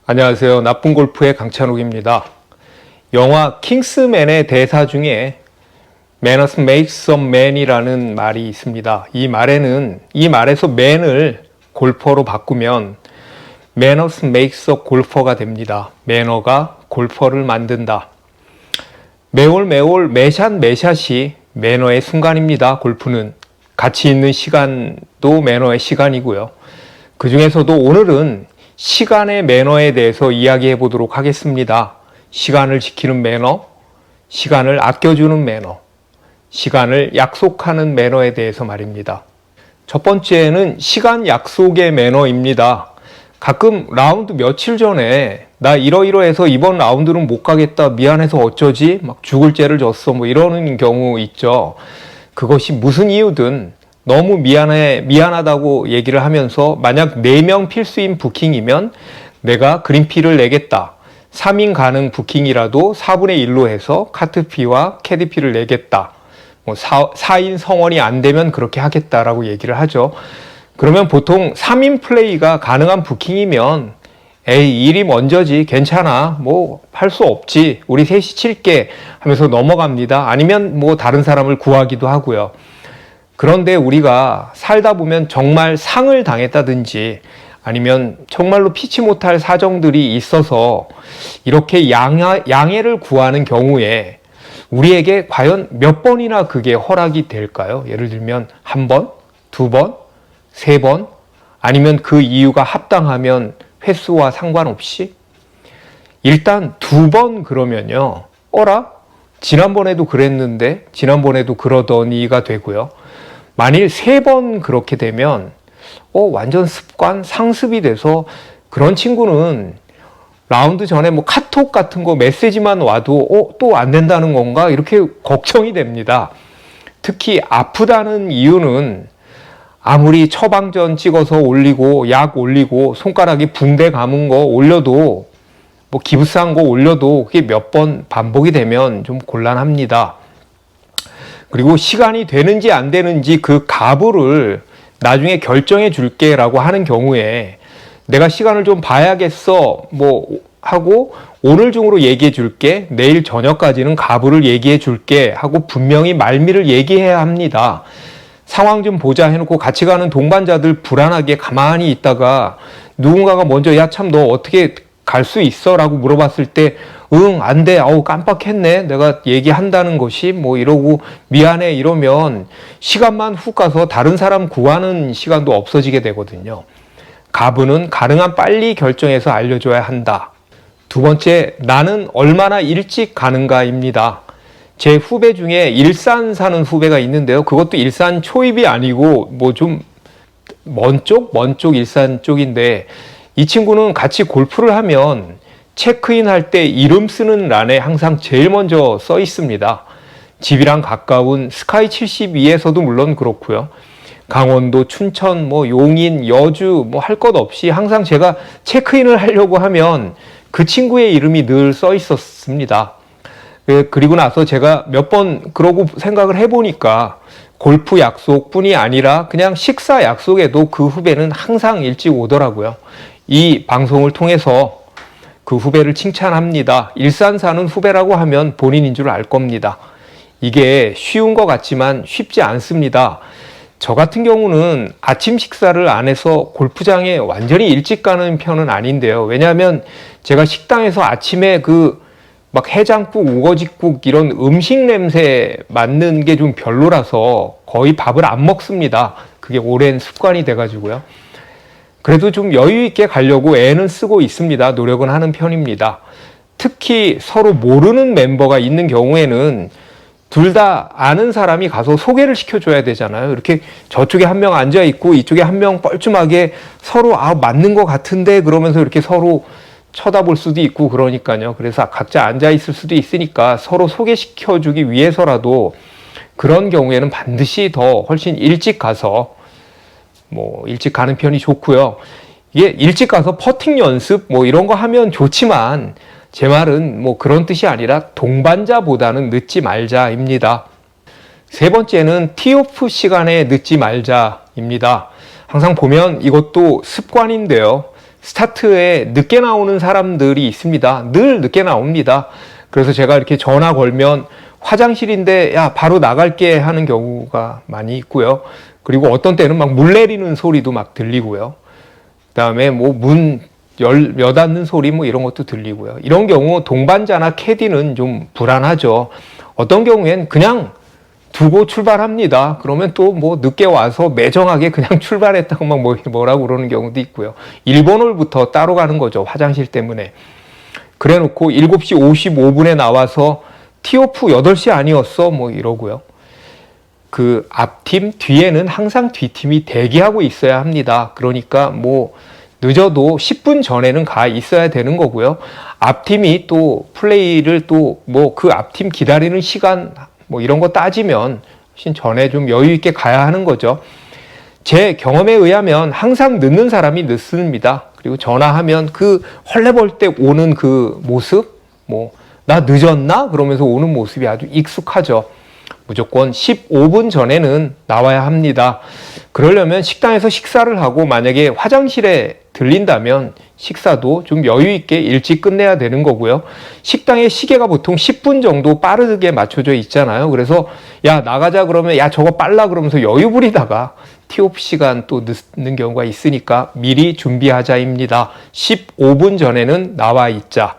안녕하세요. 나쁜 골프의 강찬욱입니다. 영화 킹스맨의 대사 중에 Manners makes a man이라는 말이 있습니다. 이 말에서 man을 골퍼로 바꾸면 Manners makes a golfer가 됩니다. 매너가 골퍼를 만든다. 매올 매샷이 매너의 순간입니다. 골프는 가치 있는 시간도 매너의 시간이고요. 그 중에서도 오늘은 시간의 매너에 대해서 이야기해 보도록 하겠습니다. 시간을 지키는 매너, 시간을 아껴주는 매너, 시간을 약속하는 매너에 대해서 말입니다. 첫 번째는 시간 약속의 매너입니다. 가끔 라운드 며칠 전에 나 이러이러해서 이번 라운드는 못 가겠다, 미안해서 어쩌지, 막 죽을 죄를 졌어, 뭐 이러는 경우 있죠. 그것이 무슨 이유든 너무 미안하다고 얘기를 하면서 만약 4명 필수인 부킹이면 내가 그린피를 내겠다. 3인 가능 부킹이라도 4분의 1로 해서 카트피와 캐디피를 내겠다. 뭐 4인 성원이 안 되면 그렇게 하겠다라고 얘기를 하죠. 그러면 보통 3인 플레이가 가능한 부킹이면 에이, 일이 먼저지, 괜찮아, 뭐 할 수 없지, 우리 셋이 칠게 하면서 넘어갑니다. 아니면 뭐 다른 사람을 구하기도 하고요. 그런데 우리가 살다 보면 정말 상을 당했다든지 아니면 정말로 피치 못할 사정들이 있어서 이렇게 양해를 구하는 경우에 우리에게 과연 몇 번이나 그게 허락이 될까요? 예를 들면 1번, 2번, 3번, 아니면 그 이유가 합당하면 횟수와 상관없이? 일단 2번 그러면요. 어라? 지난번에도 그랬는데, 지난번에도 그러더니가 되고요. 만일 3번 그렇게 되면 완전 습관, 상습이 돼서 그런 친구는 라운드 전에 뭐 카톡 같은 거 메시지만 와도 또 안 된다는 건가? 이렇게 걱정이 됩니다. 특히 아프다는 이유는 아무리 처방전 찍어서 올리고 약 올리고 손가락에 붕대 감은 거 올려도 뭐 기부스한 거 올려도 그게 몇 번 반복이 되면 좀 곤란합니다. 그리고 시간이 되는지 안 되는지 그 가부를 나중에 결정해 줄게 라고 하는 경우에 내가 시간을 좀 봐야겠어 뭐 하고 오늘 중으로 얘기해 줄게, 내일 저녁까지는 가부를 얘기해 줄게 하고 분명히 말미를 얘기해야 합니다. 상황 좀 보자 해놓고 같이 가는 동반자들 불안하게 가만히 있다가 누군가가 먼저 야 참 너 어떻게 갈 수 있어? 라고 물어봤을 때 응, 안 돼. 깜빡했네. 내가 얘기한다는 것이 뭐 이러고 미안해 이러면 시간만 훅 가서 다른 사람 구하는 시간도 없어지게 되거든요. 가부는 가능한 빨리 결정해서 알려줘야 한다. 두 번째, 나는 얼마나 일찍 가는가입니다. 제 후배 중에 일산 사는 후배가 있는데요. 그것도 일산 초입이 아니고 뭐 좀 먼 쪽 일산 쪽인데 이 친구는 같이 골프를 하면 체크인 할 때 이름 쓰는 란에 항상 제일 먼저 써 있습니다. 집이랑 가까운 스카이 72에서도 물론 그렇고요. 강원도, 춘천, 뭐 용인, 여주 뭐 할 것 없이 항상 제가 체크인을 하려고 하면 그 친구의 이름이 늘 써 있었습니다. 그리고 나서 제가 몇 번 그러고 생각을 해보니까 골프 약속뿐이 아니라 그냥 식사 약속에도 그 후배는 항상 일찍 오더라고요. 이 방송을 통해서 그 후배를 칭찬합니다. 일산 사는 후배라고 하면 본인인 줄 알 겁니다. 이게 쉬운 것 같지만 쉽지 않습니다. 저 같은 경우는 아침 식사를 안 해서 골프장에 완전히 일찍 가는 편은 아닌데요. 왜냐하면 제가 식당에서 아침에 막 해장국, 우거지국 이런 음식 냄새 맡는 게 좀 별로라서 거의 밥을 안 먹습니다. 그게 오랜 습관이 돼가지고요. 그래도 좀 여유 있게 가려고 애는 쓰고 있습니다. 노력은 하는 편입니다. 특히 서로 모르는 멤버가 있는 경우에는 둘 다 아는 사람이 가서 소개를 시켜줘야 되잖아요. 이렇게 저쪽에 한 명 앉아있고 이쪽에 한 명 뻘쭘하게 서로 맞는 것 같은데 그러면서 이렇게 서로 쳐다볼 수도 있고 그러니까요. 그래서 각자 앉아있을 수도 있으니까 서로 소개시켜주기 위해서라도 그런 경우에는 반드시 더 훨씬 일찍 가서 일찍 가는 편이 좋고요. 이게 일찍 가서 퍼팅 연습 이런 거 하면 좋지만 제 말은 그런 뜻이 아니라 동반자보다는 늦지 말자입니다. 세 번째는 티오프 시간에 늦지 말자입니다. 항상 보면 이것도 습관인데요. 스타트에 늦게 나오는 사람들이 있습니다. 늘 늦게 나옵니다. 그래서 제가 이렇게 전화 걸면 화장실인데 야 바로 나갈게 하는 경우가 많이 있고요. 그리고 어떤 때는 막 물 내리는 소리도 막 들리고요. 그다음에 뭐 문 여닫는 소리 뭐 이런 것도 들리고요. 이런 경우 동반자나 캐디는 좀 불안하죠. 어떤 경우엔 그냥 두고 출발합니다. 그러면 또 뭐 늦게 와서 매정하게 그냥 출발했다고 막 뭐라고 그러는 경우도 있고요. 일본홀부터 따로 가는 거죠. 화장실 때문에. 그래 놓고 7시 55분에 나와서 티오프 8시 아니었어? 뭐 이러고요. 그 앞팀 뒤에는 항상 뒷팀이 대기하고 있어야 합니다. 그러니까 뭐 늦어도 10분 전에는 가 있어야 되는 거고요. 앞팀이 또 플레이를 또 뭐 그 앞팀 기다리는 시간 뭐 이런 거 따지면 훨씬 전에 좀 여유 있게 가야 하는 거죠. 제 경험에 의하면 항상 늦는 사람이 늦습니다. 그리고 전화하면 그 헐레벌 때 오는 그 모습, 뭐 나 늦었나? 그러면서 오는 모습이 아주 익숙하죠. 무조건 15분 전에는 나와야 합니다. 그러려면 식당에서 식사를 하고 만약에 화장실에 들린다면 식사도 좀 여유 있게 일찍 끝내야 되는 거고요. 식당의 시계가 보통 10분 정도 빠르게 맞춰져 있잖아요. 그래서 야 나가자 그러면 야 저거 빨라 그러면서 여유 부리다가 티오프 시간 또 늦는 경우가 있으니까 미리 준비하자입니다. 15분 전에는 나와 있자.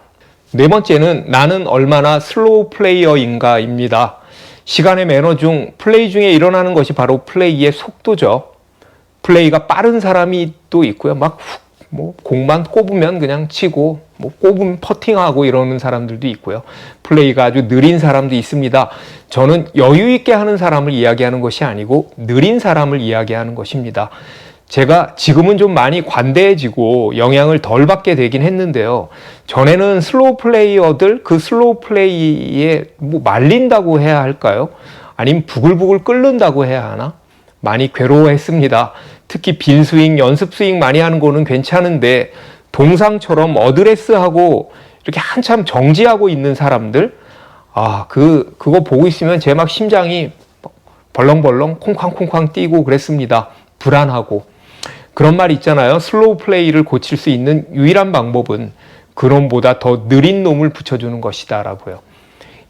네 번째는 나는 얼마나 슬로우 플레이어인가입니다. 시간의 매너 중 플레이 중에 일어나는 것이 바로 플레이의 속도죠. 플레이가 빠른 사람이 또 있고요. 막 뭐 공만 꼽으면 그냥 치고 뭐 꼽으면 퍼팅하고 이러는 사람들도 있고요. 플레이가 아주 느린 사람도 있습니다. 저는 여유 있게 하는 사람을 이야기하는 것이 아니고 느린 사람을 이야기하는 것입니다. 제가 지금은 좀 많이 관대해지고 영향을 덜 받게 되긴 했는데요. 전에는 슬로우 플레이어들 그 슬로우 플레이에 뭐 말린다고 해야 할까요? 아니면 부글부글 끓는다고 해야 하나? 많이 괴로워했습니다. 특히 빈 스윙, 연습 스윙 많이 하는 거는 괜찮은데 동상처럼 어드레스하고 이렇게 한참 정지하고 있는 사람들 그거 보고 있으면 제 막 심장이 벌렁벌렁 콩쾅콩쾅 뛰고 그랬습니다. 불안하고. 그런 말 있잖아요. 슬로우 플레이를 고칠 수 있는 유일한 방법은 그놈보다 더 느린 놈을 붙여주는 것이다 라고요.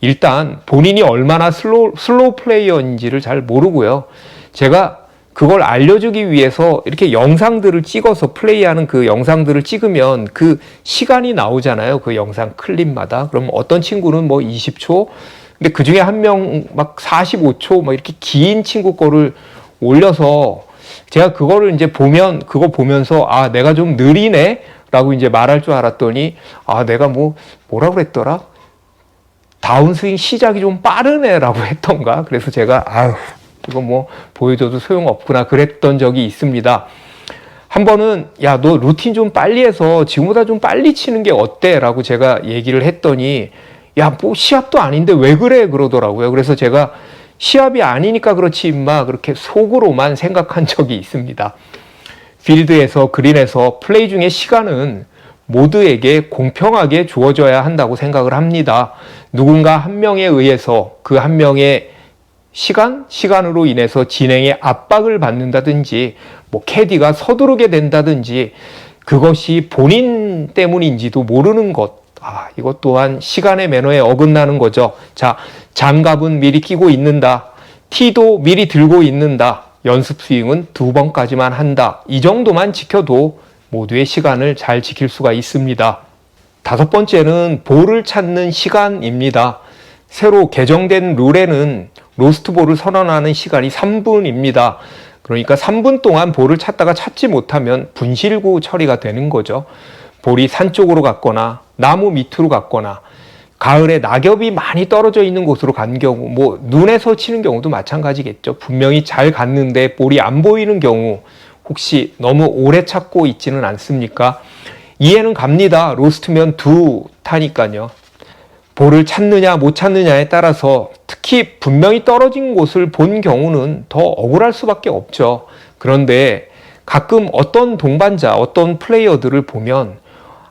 일단 본인이 얼마나 슬로우 플레이어인지를 잘 모르고요. 제가 그걸 알려주기 위해서 이렇게 영상들을 찍어서 플레이하는 그 영상들을 찍으면 그 시간이 나오잖아요. 그 영상 클립마다. 그럼 어떤 친구는 뭐 20초, 근데 그 중에 한 명 막 45초, 막 이렇게 긴 친구 거를 올려서 제가 그거를 이제 그거 보면서 내가 좀 느리네? 라고 이제 말할 줄 알았더니 내가 뭐라 그랬더라? 다운스윙 시작이 좀 빠르네 라고 했던가? 그래서 제가 이거 뭐 보여줘도 소용없구나 그랬던 적이 있습니다. 한 번은 야 너 루틴 좀 빨리 해서 지금보다 좀 빨리 치는 게 어때? 라고 제가 얘기를 했더니 야 뭐 시합도 아닌데 왜 그래? 그러더라고요. 그래서 제가 시합이 아니니까 그렇지 임마 그렇게 속으로만 생각한 적이 있습니다. 필드에서 그린에서 플레이 중에 시간은 모두에게 공평하게 주어져야 한다고 생각을 합니다. 누군가 한 명에 의해서 그 한 명의 시간으로 인해서 진행에 압박을 받는다든지 뭐 캐디가 서두르게 된다든지 그것이 본인 때문인지도 모르는 것. 이것 또한 시간의 매너에 어긋나는 거죠. 자, 장갑은 미리 끼고 있는다. 티도 미리 들고 있는다. 연습 스윙은 2번까지만 한다. 이 정도만 지켜도 모두의 시간을 잘 지킬 수가 있습니다. 5번째는 볼을 찾는 시간입니다. 새로 개정된 룰에는 로스트볼을 선언하는 시간이 3분입니다. 그러니까 3분 동안 볼을 찾다가 찾지 못하면 분실구 처리가 되는 거죠. 볼이 산 쪽으로 갔거나 나무 밑으로 갔거나 가을에 낙엽이 많이 떨어져 있는 곳으로 간 경우 뭐 눈에서 치는 경우도 마찬가지겠죠. 분명히 잘 갔는데 볼이 안 보이는 경우 혹시 너무 오래 찾고 있지는 않습니까? 이해는 갑니다. 로스트면 2타니까요. 볼을 찾느냐 못 찾느냐에 따라서 특히 분명히 떨어진 곳을 본 경우는 더 억울할 수밖에 없죠. 그런데 가끔 어떤 동반자, 어떤 플레이어들을 보면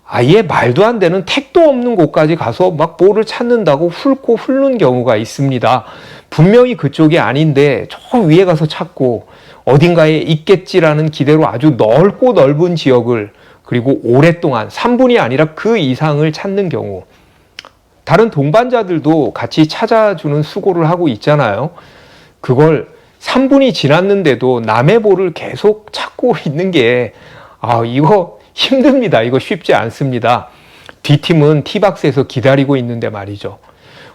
아예 말도 안 되는 택도 없는 곳까지 가서 막 볼을 찾는다고 훑고 훑는 경우가 있습니다. 분명히 그쪽이 아닌데 저 위에 가서 찾고 어딘가에 있겠지라는 기대로 아주 넓고 넓은 지역을 그리고 오랫동안 3분이 아니라 그 이상을 찾는 경우, 다른 동반자들도 같이 찾아주는 수고를 하고 있잖아요. 그걸 3분이 지났는데도 남의 볼을 계속 찾고 있는 게 이거 힘듭니다. 이거 쉽지 않습니다. 뒷팀은 티박스에서 기다리고 있는데 말이죠.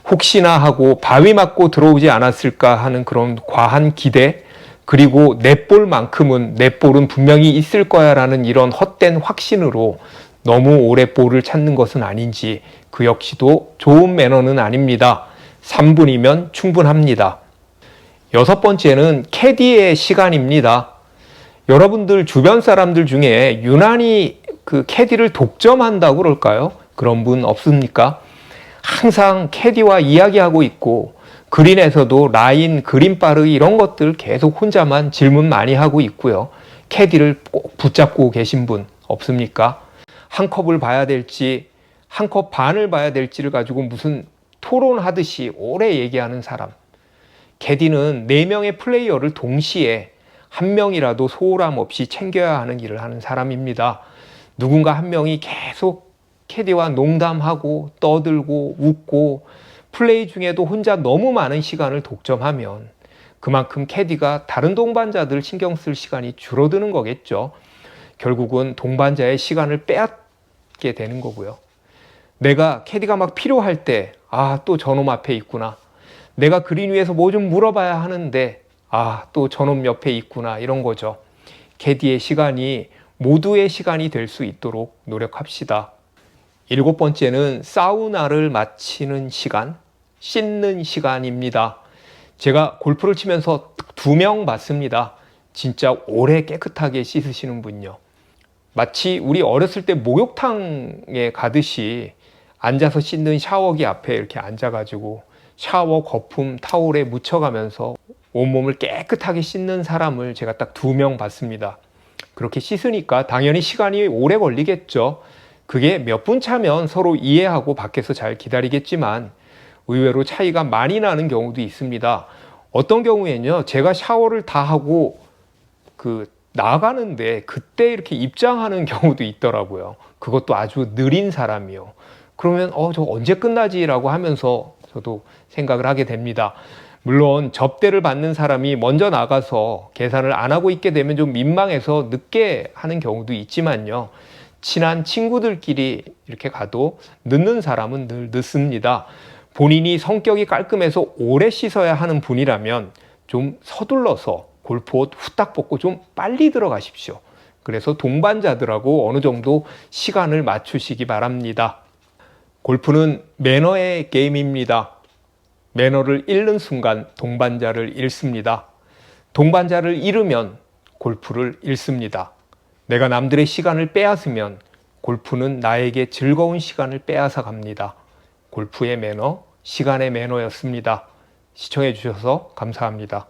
혹시나 하고 바위 맞고 들어오지 않았을까 하는 그런 과한 기대, 그리고 내 볼만큼은 내 볼은 분명히 있을 거야 라는 이런 헛된 확신으로 너무 오래 볼을 찾는 것은 아닌지, 그 역시도 좋은 매너는 아닙니다. 3분이면 충분합니다. 여섯 번째는 캐디의 시간입니다. 여러분들 주변 사람들 중에 유난히 그 캐디를 독점한다고 그럴까요? 그런 분 없습니까? 항상 캐디와 이야기하고 있고, 그린에서도 라인, 그린 빠르기 이런 것들 계속 혼자만 질문 많이 하고 있고요. 캐디를 꼭 붙잡고 계신 분 없습니까? 한 컵을 봐야 될지, 한 컵 반을 봐야 될지를 가지고 무슨 토론하듯이 오래 얘기하는 사람. 캐디는 4명의 플레이어를 동시에 한 명이라도 소홀함 없이 챙겨야 하는 일을 하는 사람입니다. 누군가 한 명이 계속 캐디와 농담하고 떠들고 웃고 플레이 중에도 혼자 너무 많은 시간을 독점하면 그만큼 캐디가 다른 동반자들 신경 쓸 시간이 줄어드는 거겠죠. 결국은 동반자의 시간을 빼앗게 되는 거고요. 내가 캐디가 막 필요할 때 또 저놈 앞에 있구나. 내가 그린 위에서 뭐 좀 물어봐야 하는데 또 저놈 옆에 있구나, 이런 거죠. 캐디의 시간이 모두의 시간이 될 수 있도록 노력합시다. 7번째는 사우나를 마치는 시간, 씻는 시간입니다. 제가 골프를 치면서 2명 봤습니다. 진짜 오래 깨끗하게 씻으시는 분요. 마치 우리 어렸을 때 목욕탕에 가듯이 앉아서 씻는 샤워기 앞에 이렇게 앉아가지고 샤워 거품 타올에 묻혀가면서 온몸을 깨끗하게 씻는 사람을 제가 딱 2명 봤습니다. 그렇게 씻으니까 당연히 시간이 오래 걸리겠죠. 그게 몇 분 차면 서로 이해하고 밖에서 잘 기다리겠지만 의외로 차이가 많이 나는 경우도 있습니다. 어떤 경우에는요, 제가 샤워를 다 하고 나가는데 그때 이렇게 입장하는 경우도 있더라고요. 그것도 아주 느린 사람이요. 그러면 저 언제 끝나지라고 하면서 저도 생각을 하게 됩니다. 물론 접대를 받는 사람이 먼저 나가서 계산을 안 하고 있게 되면 좀 민망해서 늦게 하는 경우도 있지만요. 친한 친구들끼리 이렇게 가도 늦는 사람은 늘 늦습니다. 본인이 성격이 깔끔해서 오래 씻어야 하는 분이라면 좀 서둘러서 골프옷 후딱 벗고 좀 빨리 들어가십시오. 그래서 동반자들하고 어느 정도 시간을 맞추시기 바랍니다. 골프는 매너의 게임입니다. 매너를 잃는 순간 동반자를 잃습니다. 동반자를 잃으면 골프를 잃습니다. 내가 남들의 시간을 빼앗으면 골프는 나에게 즐거운 시간을 빼앗아 갑니다. 골프의 매너, 시간의 매너였습니다. 시청해 주셔서 감사합니다.